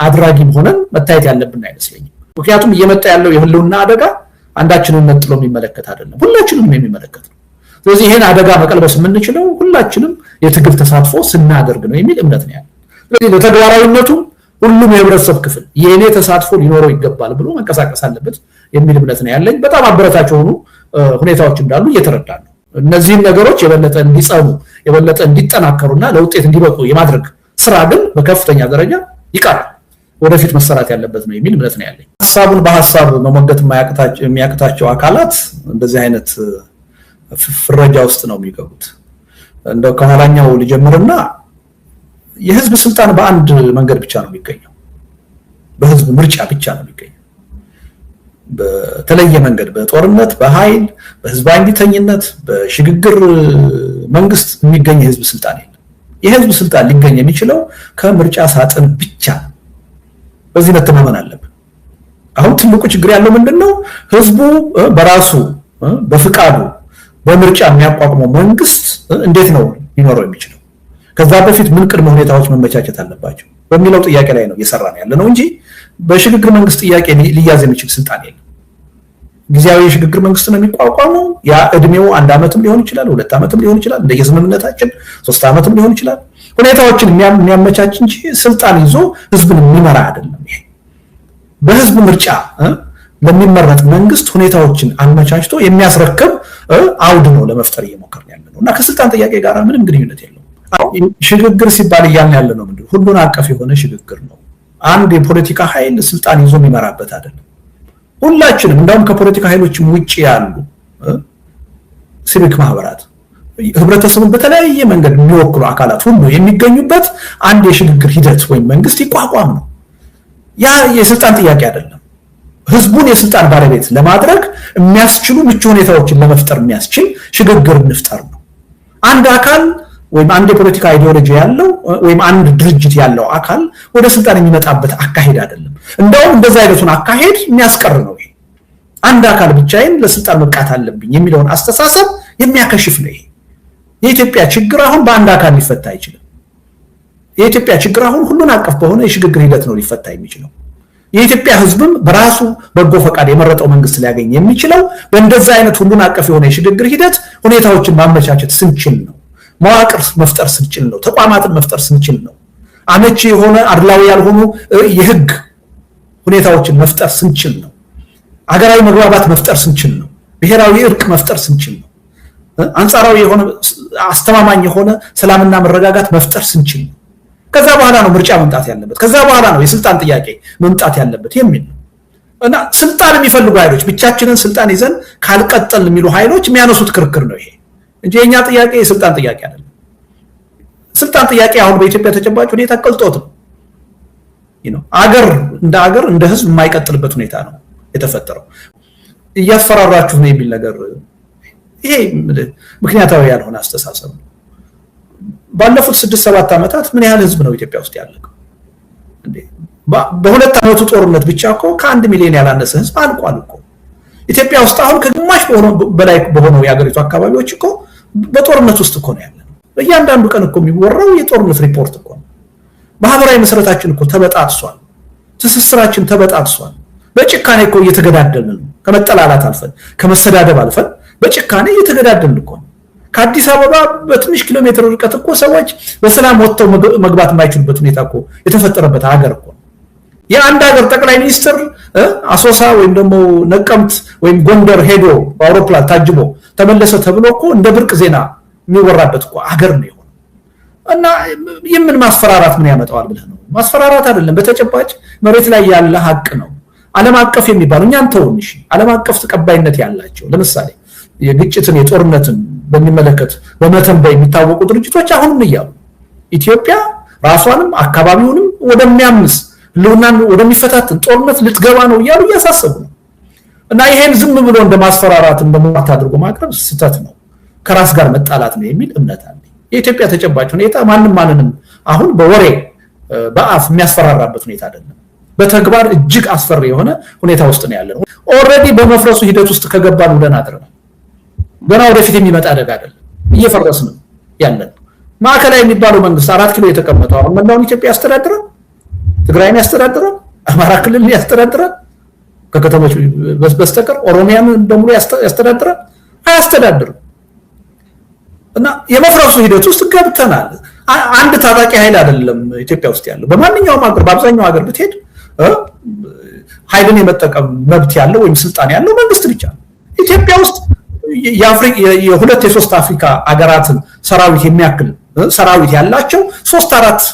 አድራጊ ሆነን መታየት ያለብን አይመስለኝም። ምክንያቱም እየመጣ ያለው የህልውና አደጋ አንዳችንን ነጥሎ የሚመለከት አይደለም፣ ሁላችንም የሚመለከት ነው። ስለዚህ ይሄን አደጋ መቀልበስ የምንችለው ሁላችንም የትግል ተሳትፎ ስናደርግ ነው የሚል እምነት ነው ያለው። ስለዚህ ለተግባራዊነቱ ሁሉም የህብረተሰብ ክፍል የኔ ተሳትፎ ሊኖረው ይገባል ብሎ መንቀሳቀስ አለበት የሚል እምነት ነው ያለኝ። በጣም አበረታች የሆኑ ሁኔታዎች እንዳሉ እየተረዳን ነው። እነዚህን ነገሮች የበለጠ እንዲጸኑ የበለጠ እንዲጠናከሩና ለውጤት እንዲበቁ የማድረግ ስራ ግን በከፍተኛ ደረጃ ይቀራል፣ ወደፊት መሰራት ያለበት ነው የሚል እምነት ነው ያለኝ። ሐሳቡን በሐሳብ መሞገት የሚያቅታቸው አካላት እንደዚህ አይነት ፍረጃ ውስጥ ነው የሚገቡት። እንደው ከኋላኛው ልጀምርና የህዝብ ስልጣን በአንድ መንገድ ብቻ ነው የሚገኘው፣ በህዝብ ምርጫ ብቻ ነው የሚገኘው። በተለየ መንገድ በጦርነት በኃይል በህዝባዊ እንቢተኝነት በሽግግር መንግስት የሚገኝ የህዝብ ስልጣን የለም። የህዝብ ስልጣን ሊገኝ የሚችለው ከምርጫ ሳጥን ብቻ ነው። በዚህ መተማመን አለብን። አሁን ትልቁ ችግር ያለው ምንድነው? ህዝቡ በራሱ በፍቃዱ በምርጫ የሚያቋቁመው መንግስት እንዴት ነው ሊኖረው የሚችለው? ከዛ በፊት ምን ቅድመ ሁኔታዎች መመቻቸት አለባቸው በሚለው ጥያቄ ላይ ነው እየሰራን ያለ ነው እንጂ በሽግግር መንግስት ጥያቄ ሊያዝ የሚችል ስልጣን የለም። ጊዜያዊ የሽግግር መንግስት ነው የሚቋቋመው። ያ እድሜው 1 ዓመትም ሊሆን ይችላል፣ 2 ዓመትም ሊሆን ይችላል፣ እንደየስምምነታችን 3 ዓመትም ሊሆን ይችላል። ሁኔታዎችን የሚያመቻች እንጂ ስልጣን ይዞ ህዝብን የሚመራ አይደለም። ይሄ በህዝብ ምርጫ ለሚመረጥ መንግስት ሁኔታዎችን አመቻችቶ የሚያስረክብ አውድ ነው ለመፍጠር እየሞከርን ያለ ነው እና ከስልጣን ጥያቄ ጋር ምንም ግንኙነት የለውም። ሽግግር ሲባል እያልን ያለ ነው ምንድነው? ሁሉን አቀፍ የሆነ ሽግግር ነው። አንድ የፖለቲካ ኃይል ስልጣን ይዞ የሚመራበት አይደለም። ሁላችንም እንደውም ከፖለቲካ ኃይሎችም ውጪ ያሉ ሲቪክ ማህበራት ህብረተሰቡን በተለያየ መንገድ የሚወክሉ አካላት ሁሉ የሚገኙበት አንድ የሽግግር ሂደት ወይም መንግስት ይቋቋም ነው። ያ የስልጣን ጥያቄ አይደለም። ህዝቡን የስልጣን ባለቤት ለማድረግ የሚያስችሉ ምቹ ሁኔታዎችን ለመፍጠር የሚያስችል ሽግግር እንፍጠር ነው። አንድ አካል ወይም አንድ የፖለቲካ አይዲዮሎጂ ያለው ወይም አንድ ድርጅት ያለው አካል ወደ ስልጣን የሚመጣበት አካሄድ አይደለም። እንደውም እንደዛ አይነቱን አካሄድ የሚያስቀር ነው። ይሄ አንድ አካል ብቻዬን ለስልጣን መብቃት አለብኝ የሚለውን አስተሳሰብ የሚያከሽፍ ነው። ይሄ የኢትዮጵያ ችግር አሁን በአንድ አካል ሊፈታ አይችልም። የኢትዮጵያ ችግር አሁን ሁሉን አቀፍ በሆነ የሽግግር ሂደት ነው ሊፈታ የሚችለው። የኢትዮጵያ ህዝብም በራሱ በጎ ፈቃድ የመረጠው መንግስት ሊያገኝ የሚችለው በእንደዛ አይነት ሁሉን አቀፍ የሆነ የሽግግር ሂደት ሁኔታዎችን ማመቻቸት ስንችል ነው። መዋቅር መፍጠር ስንችል ነው። ተቋማትን መፍጠር ስንችል ነው። አመቺ የሆነ አድላዊ ያልሆኑ የህግ ሁኔታዎችን መፍጠር ስንችል ነው። አገራዊ መግባባት መፍጠር ስንችል ነው። ብሔራዊ እርቅ መፍጠር ስንችል ነው። አንጻራዊ የሆነ አስተማማኝ የሆነ ሰላምና መረጋጋት መፍጠር ስንችል ነው። ከዛ በኋላ ነው ምርጫ መምጣት ያለበት። ከዛ በኋላ ነው የስልጣን ጥያቄ መምጣት ያለበት የሚል ነው እና ስልጣን የሚፈልጉ ኃይሎች ብቻችንን ስልጣን ይዘን ካልቀጠል የሚሉ ኃይሎች የሚያነሱት ክርክር ነው ይሄ እንጂ የኛ ጥያቄ የስልጣን ጥያቄ አይደለም። ስልጣን ጥያቄ አሁን በኢትዮጵያ ተጨባጭ ሁኔታ ቀልጦት ነው። አገር እንደ ህዝብ የማይቀጥልበት ሁኔታ ነው የተፈጠረው። እያስፈራራችሁ ነው የሚል ነገር ይሄ ምክንያታዊ ያልሆነ አስተሳሰብ ነው። ባለፉት 6-7 ዓመታት ምን ያህል ህዝብ ነው ኢትዮጵያ ውስጥ ያለቀው? በ2 ዓመቱ ጦርነት ብቻ እኮ ከ1 ሚሊዮን ያላነሰ ህዝብ አልቋል እኮ። ኢትዮጵያ ውስጥ አሁን ከግማሽ በላይ በሆነው የሀገሪቱ አካባቢዎች እኮ በጦርነት ውስጥ እኮ ነው ያለው። በእያንዳንዱ ቀን እኮ የሚወራው የጦርነት ሪፖርት እኮ ነው። ማህበራዊ መሰረታችን እኮ ተበጣጥሷል። ትስስራችን ተበጣጥሷል። በጭካኔ እኮ እየተገዳደልን ነው። ከመጠላላት አልፈን ከመሰዳደብ አልፈን በጭካኔ እየተገዳደልን እኮ ነው። ከአዲስ አበባ በትንሽ ኪሎ ሜትር ርቀት እኮ ሰዎች በሰላም ወጥተው መግባት የማይችሉበት ሁኔታ እኮ የተፈጠረበት ሀገር እኮ ነው። የአንድ ሀገር ጠቅላይ ሚኒስትር አሶሳ ወይም ደግሞ ነቀምት ወይም ጎንደር ሄዶ በአውሮፕላን ታጅቦ ተመለሰ ተብሎ እኮ እንደ ብርቅ ዜና የሚወራበት እኮ ሀገር ነው የሆነው። እና የምን ማስፈራራት ምን ያመጣዋል ብለህ ነው? ማስፈራራት አይደለም፣ በተጨባጭ መሬት ላይ ያለ ሀቅ ነው። ዓለም አቀፍ የሚባሉ እኛን ተውን እሺ፣ ዓለም አቀፍ ተቀባይነት ያላቸው ለምሳሌ የግጭትን የጦርነትን በሚመለከት በመተንበይ የሚታወቁ ድርጅቶች አሁንም እያሉ ኢትዮጵያ ራሷንም አካባቢውንም ወደሚያምስ ህልውናን ወደሚፈታተን ጦርነት ልትገባ ነው እያሉ እያሳሰቡ ነው። እና ይሄን ዝም ብሎ እንደማስፈራራት እንደማት አድርጎ ማቅረብ ስህተት ነው፣ ከራስ ጋር መጣላት ነው የሚል እምነት አለ። የኢትዮጵያ ተጨባጭ ሁኔታ ማንንም አሁን በወሬ በአፍ የሚያስፈራራበት ሁኔታ አይደለም። በተግባር እጅግ አስፈሪ የሆነ ሁኔታ ውስጥ ነው ያለነው። ኦልሬዲ በመፍረሱ ሂደት ውስጥ ከገባን ብለን አድረናል። ገና ወደፊት የሚመጣ አደጋ አይደለም፣ እየፈረስን ያለን። ማዕከላዊ የሚባለው መንግስት 4 ኪሎ የተቀመጠው አሁን መላውን ኢትዮጵያ ያስተዳድራል፣ ትግራይን ያስተዳድራል፣ አማራ ክልልን ያስተዳድራል፣ ከከተሞች በስተቀር ኦሮሚያን በሙሉ ያስተዳድራል? አያስተዳድርም። እና የመፍረሱ ሂደት ውስጥ ገብተናል። አንድ ታጣቂ ኃይል አይደለም ኢትዮጵያ ውስጥ ያለው። በማንኛውም ሀገር በአብዛኛው ሀገር ብትሄድ ኃይልን የመጠቀም መብት ያለው ወይም ስልጣን ያለው መንግስት ብቻ ነው። ኢትዮጵያ ውስጥ የ2-3 አፍሪካ ሀገራትን ሰራዊት የሚያክል ሰራዊት ያላቸው 3-4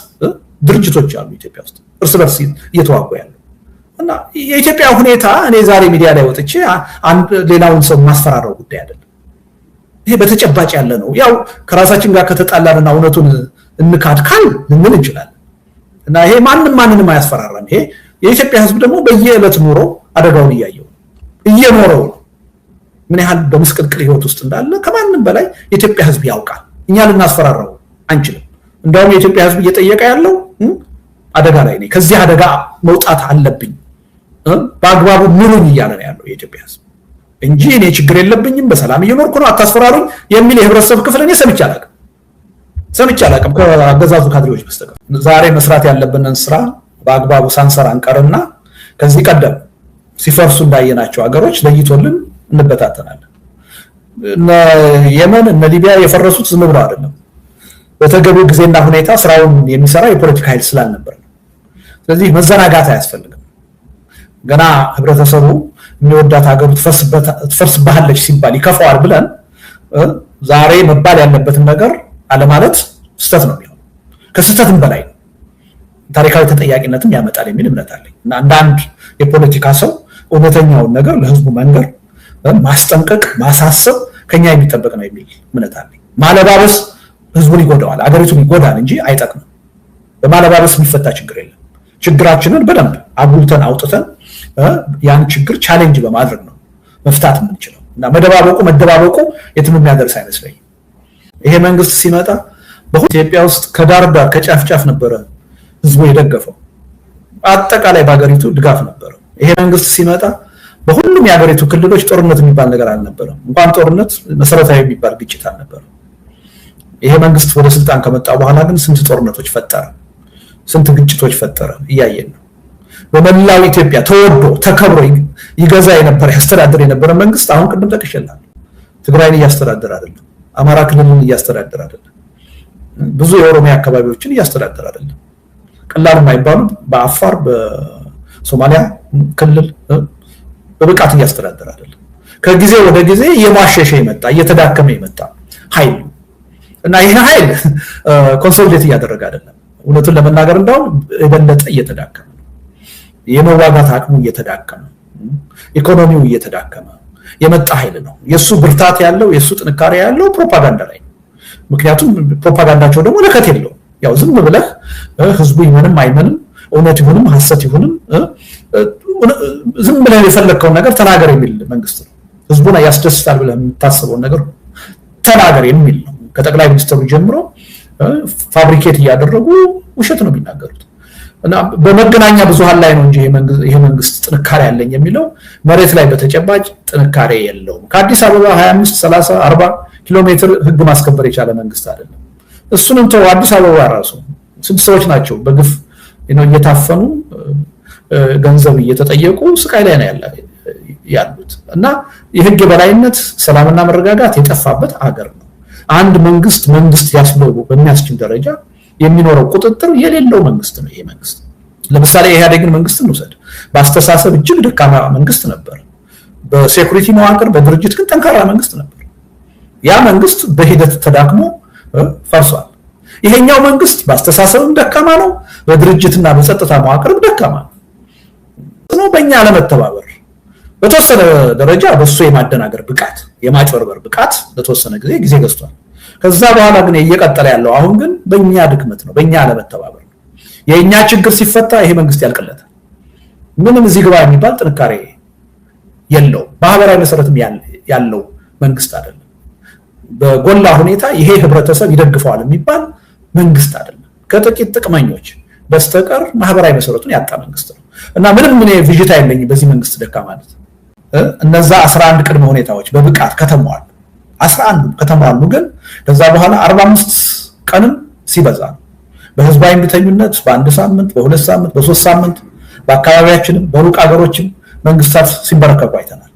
ድርጅቶች አሉ ኢትዮጵያ ውስጥ እርስ በርስ እየተዋጉ ያሉ። እና የኢትዮጵያ ሁኔታ እኔ ዛሬ ሚዲያ ላይ ወጥቼ ሌላውን ሰው ማስፈራራው ጉዳይ አይደለም። ይሄ በተጨባጭ ያለ ነው። ያው ከራሳችን ጋር ከተጣላንና እውነቱን እንካድካል ልንል እንችላለን እና ይሄ ማንንም አያስፈራራም። ይሄ የኢትዮጵያ ህዝብ ደግሞ በየዕለት ኑሮ አደጋውን እየኖረው ምን ያህል በመስቀልቅል ህይወት ውስጥ እንዳለ ከማንም በላይ የኢትዮጵያ ህዝብ ያውቃል። እኛ ልናስፈራራው አንችልም። እንደውም የኢትዮጵያ ህዝብ እየጠየቀ ያለው አደጋ ላይ ነኝ፣ ከዚህ አደጋ መውጣት አለብኝ፣ በአግባቡ ምሩኝ እያለ ነው ያለው የኢትዮጵያ ህዝብ እንጂ እኔ ችግር የለብኝም በሰላም እየኖርኩ ነው አታስፈራሩኝ የሚል የህብረተሰብ ክፍል እኔ ሰምቼ አላውቅም ከአገዛዙ ካድሬዎች በስተቀር። ዛሬ መስራት ያለብንን ስራ በአግባቡ ሳንሰራ አንቀርና ከዚህ ቀደም ሲፈርሱ እንዳየናቸው ሀገሮች ለይቶልን እንበታተናለን። እነ የመን እነ ሊቢያ የፈረሱት ዝም ብለው አይደለም፣ በተገቢው ጊዜና ሁኔታ ስራውን የሚሰራ የፖለቲካ ኃይል ስላልነበር ነው። ስለዚህ መዘናጋት አያስፈልግም። ገና ህብረተሰቡ የሚወዳት ሀገሩ ትፈርስብሃለች ሲባል ይከፋዋል ብለን ዛሬ መባል ያለበትን ነገር አለማለት ስህተት ነው የሚሆነው። ከስህተትም በላይ ነው ታሪካዊ ተጠያቂነትም ያመጣል የሚል እምነት አለኝ እና አንዳንድ የፖለቲካ ሰው እውነተኛውን ነገር ለህዝቡ መንገር፣ ማስጠንቀቅ፣ ማሳሰብ ከኛ የሚጠበቅ ነው የሚል እምነት አለኝ። ማለባበስ ህዝቡን ይጎዳዋል፣ አገሪቱን ይጎዳል እንጂ አይጠቅምም። በማለባበስ የሚፈታ ችግር የለም። ችግራችንን በደንብ አጉልተን አውጥተን ያን ችግር ቻሌንጅ በማድረግ ነው መፍታት የምንችለው እና መደባበቁ የትም የሚያደርስ አይመስለኝም። ይሄ መንግስት ሲመጣ በኢትዮጵያ ውስጥ ከዳር ዳር ከጫፍ ጫፍ ነበረ ህዝቡ የደገፈው፣ አጠቃላይ በአገሪቱ ድጋፍ ነበረ። ይሄ መንግስት ሲመጣ በሁሉም የአገሪቱ ክልሎች ጦርነት የሚባል ነገር አልነበረም። እንኳን ጦርነት መሰረታዊ የሚባል ግጭት አልነበረም። ይሄ መንግስት ወደ ስልጣን ከመጣ በኋላ ግን ስንት ጦርነቶች ፈጠረ፣ ስንት ግጭቶች ፈጠረ እያየን ነው። በመላው ኢትዮጵያ ተወዶ ተከብሮ ይገዛ የነበረ ያስተዳድር የነበረ መንግስት አሁን ቅድም ጠቅሼልሃለሁ ትግራይን እያስተዳደረ አይደለም፣ አማራ ክልልን እያስተዳደረ አይደለም፣ ብዙ የኦሮሚያ አካባቢዎችን እያስተዳደረ አይደለም። ቀላል የማይባሉ በአፋር በሶማሊያ ክልል በብቃት እያስተዳደረ አይደለም። ከጊዜ ወደ ጊዜ እየማሸሸ የመጣ እየተዳከመ የመጣ ኃይል እና ይሄ ኃይል ኮንሶሊዴት እያደረገ አይደለም። እውነቱን ለመናገር እንደውም የበለጠ እየተዳከመ ነው። የመዋጋት አቅሙ እየተዳከመ፣ ኢኮኖሚው እየተዳከመ የመጣ ኃይል ነው። የሱ ብርታት ያለው የሱ ጥንካሬ ያለው ፕሮፓጋንዳ ላይ ነው። ምክንያቱም ፕሮፓጋንዳቸው ደግሞ ለከት የለውም። ያው ዝም ብለህ ህዝቡ ይመንም አይመንም እውነት ይሁንም ሐሰት ይሁንም ዝም ብለህ የፈለከውን ነገር ተናገር የሚል መንግስት ነው። ህዝቡን ያስደስታል ብለህ የምታስበውን ነገር ተናገር የሚል ነው። ከጠቅላይ ሚኒስትሩ ጀምሮ ፋብሪኬት እያደረጉ ውሸት ነው የሚናገሩት እና በመገናኛ ብዙሃን ላይ ነው እንጂ ይሄ መንግስት ጥንካሬ ያለኝ የሚለው መሬት ላይ በተጨባጭ ጥንካሬ የለውም። ከአዲስ አበባ 25 30 40 ኪሎ ሜትር ህግ ማስከበር የቻለ መንግስት አይደለም። እሱንም ተው፣ አዲስ አበባ ራሱ ስንት ሰዎች ናቸው በግፍ እየታፈኑ ገንዘብ እየተጠየቁ ስቃይ ላይ ነው ያሉት እና የህግ የበላይነት ሰላምና መረጋጋት የጠፋበት ሀገር ነው። አንድ መንግስት ያስብለው በሚያስችል ደረጃ የሚኖረው ቁጥጥር የሌለው መንግስት ነው ይሄ መንግስት። ለምሳሌ የኢህአዴግን መንግስት እንውሰድ። በአስተሳሰብ እጅግ ደካማ መንግስት ነበር። በሴኩሪቲ መዋቅር በድርጅት ግን ጠንካራ መንግስት ነበር። ያ መንግስት በሂደት ተዳክሞ ፈርሷል። ይሄኛው መንግስት በአስተሳሰብም ደካማ ነው፣ በድርጅትና በጸጥታ መዋቅርም ደካማ ነው። በእኛ ለመተባበር በተወሰነ ደረጃ በሱ የማደናገር ብቃት የማጭበርበር ብቃት ለተወሰነ ጊዜ ገዝቷል። ከዛ በኋላ ግን እየቀጠለ ያለው አሁን ግን በእኛ ድክመት ነው፣ በእኛ ለመተባበር ነው። የእኛ ችግር ሲፈታ ይሄ መንግስት ያልቀለታል። ምንም እዚህ ግባ የሚባል ጥንካሬ የለው፣ ማህበራዊ መሰረትም ያለው መንግስት አይደለም። በጎላ ሁኔታ ይሄ ህብረተሰብ ይደግፈዋል የሚባል መንግስት አይደለም። ከጥቂት ጥቅመኞች በስተቀር ማህበራዊ መሰረቱን ያጣ መንግስት ነው እና ምንም ቪዥታ የለኝም በዚህ መንግስት ደካማነት። እነዛ 11 ቅድመ ሁኔታዎች በብቃት ከተሟሉ 11 ከተሟሉ ግን ከዛ በኋላ 45 ቀንም ሲበዛ በህዝባዊ እምቢተኝነት በአንድ ሳምንት በሁለት ሳምንት በሶስት ሳምንት በአካባቢያችንም በሩቅ ሀገሮችም መንግስታት ሲንበረከኩ አይተናል።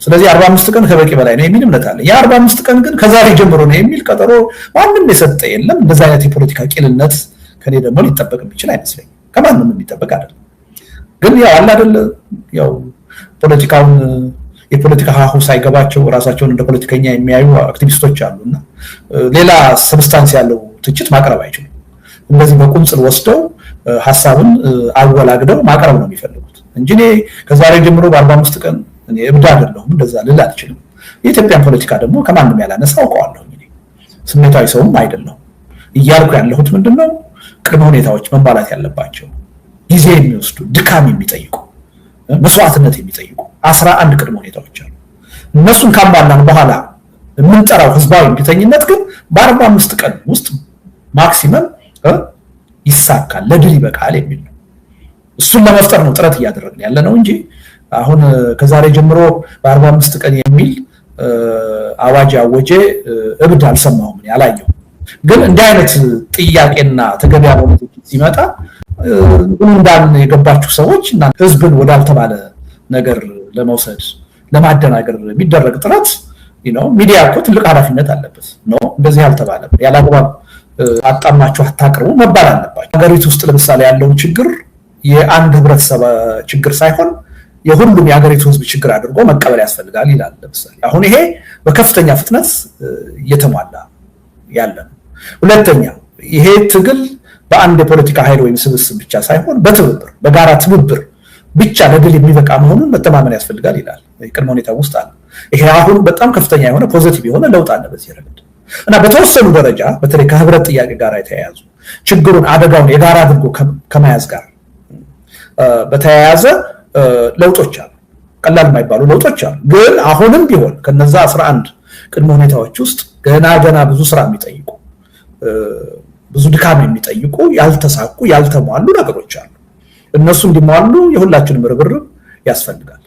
ስለዚህ 45 ቀን ከበቂ በላይ ነው የሚል እምነት አለ። ያ 45 ቀን ግን ከዛሬ ጀምሮ ነው የሚል ቀጠሮ ማንም የሰጠ የለም። እንደዛ አይነት የፖለቲካ ቂልነት ከኔ ደግሞ ሊጠበቅ የሚችል አይመስለኝም። ከማንም የሚጠበቅ አይደለም። ግን ያው አለ አይደል ያው ፖለቲካውን የፖለቲካ ሀሁ ሳይገባቸው ራሳቸውን እንደ ፖለቲከኛ የሚያዩ አክቲቪስቶች አሉና ሌላ ሰብስታንስ ያለው ትችት ማቅረብ አይችሉም። እንደዚህ በቁንጽል ወስደው ሐሳብን አወላግደው ማቅረብ ነው የሚፈልጉት እንጂ ከዛሬ ጀምሮ በ45 ቀን እኔ እብድ አይደለሁም እንደዛ ልል አልችልም። የኢትዮጵያን ፖለቲካ ደግሞ ከማንም ያላነሳ አውቀዋለሁ እኔ ስሜታዊ ሰውም አይደለም እያልኩ ያለሁት ምንድነው ቅድመ ሁኔታዎች መሟላት ያለባቸው ጊዜ የሚወስዱ ድካም የሚጠይቁ መስዋዕትነት የሚጠይቁ 11 ቅድመ ሁኔታዎች አሉ እነሱን ካሟላን በኋላ የምንጠራው ህዝባዊ እምቢተኝነት ግን በ45 ቀን ውስጥ ማክሲመም ይሳካል ለድል ይበቃል የሚል ነው እሱን ለመፍጠር ነው ጥረት እያደረግን ያለ ነው እንጂ አሁን ከዛሬ ጀምሮ በ45 ቀን የሚል አዋጅ አወጀ እብድ አልሰማሁም ያላየው ግን እንደ አይነት ጥያቄና ተገቢያ ሆኖ ሲመጣ እንዳን የገባችሁ ሰዎች እና ህዝብን ወዳልተባለ ነገር ለመውሰድ ለማደናገር ቢደረግ ጥረት ሚዲያ እኮ ትልቅ ኃላፊነት አለበት ነው እንደዚህ ያልተባለ ያላግባብ አጣማችሁ አታቅርቡ መባል አለባችሁ ሀገሪቱ ውስጥ ለምሳሌ ያለው ችግር የአንድ ህብረተሰብ ችግር ሳይሆን የሁሉም የሀገሪቱ ህዝብ ችግር አድርጎ መቀበል ያስፈልጋል ይላል ለምሳሌ አሁን ይሄ በከፍተኛ ፍጥነት እየተሟላ ያለ ነው ሁለተኛ ይሄ ትግል በአንድ የፖለቲካ ኃይል ወይም ስብስብ ብቻ ሳይሆን በትብብር በጋራ ትብብር ብቻ ለድል የሚበቃ መሆኑን መተማመን ያስፈልጋል ይላል ቅድመ ሁኔታ ውስጥ አለ ይሄ አሁን በጣም ከፍተኛ የሆነ ፖዚቲቭ የሆነ ለውጥ አለ በዚህ ረገድ እና በተወሰኑ ደረጃ በተለይ ከህብረት ጥያቄ ጋር የተያያዙ ችግሩን አደጋውን የጋራ አድርጎ ከመያዝ ጋር በተያያዘ ለውጦች አሉ ቀላል የማይባሉ ለውጦች አሉ ግን አሁንም ቢሆን ከነዛ 11 ቅድመ ሁኔታዎች ውስጥ ገና ብዙ ስራ የሚጠይቁ ብዙ ድካም የሚጠይቁ ያልተሳኩ ያልተሟሉ ነገሮች አሉ እነሱ እንዲሟሉ የሁላችንም ርብርብ ያስፈልጋል